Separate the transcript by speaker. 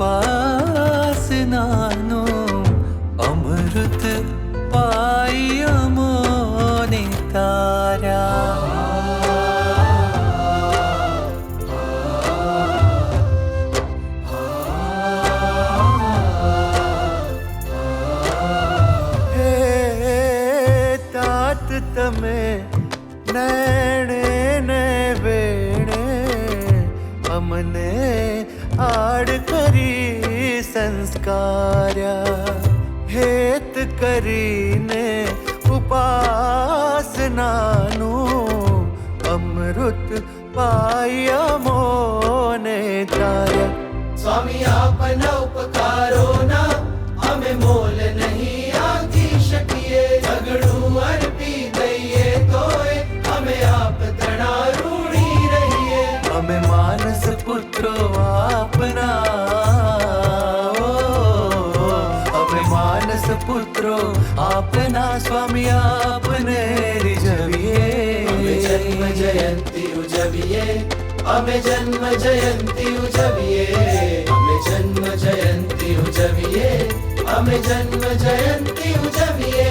Speaker 1: ઉપાસનાનો અમૃત પાઈ અમોને તાર્યા. તમે નૈણે ને વેણે અમને આડ કરી સંસ્કાર્યા. હેત કરીને ઉપાસનાનું અમૃત પાય મોને તાર્યા.
Speaker 2: સ્વામી આપના ઉપકારોના અમે મોલ નહીં આંકી શકીએ. ઝઘડું અર્પી દઈએ તોય અમે આપ તણા રૂડી રહીએ.
Speaker 1: અમે માનસ પુત્રો આપના, અમે માનસ પુત્રો આપના સ્વામી આપને રીઝવીએ.
Speaker 2: અમે જન્મ જયંતિ ઉજવીએ. અમે જન્મ જયંતિ ઉજવીએ. અમે જન્મ જયંતિ ઉજવીએ. અમે જન્મ જયંતિ ઉજવીએ.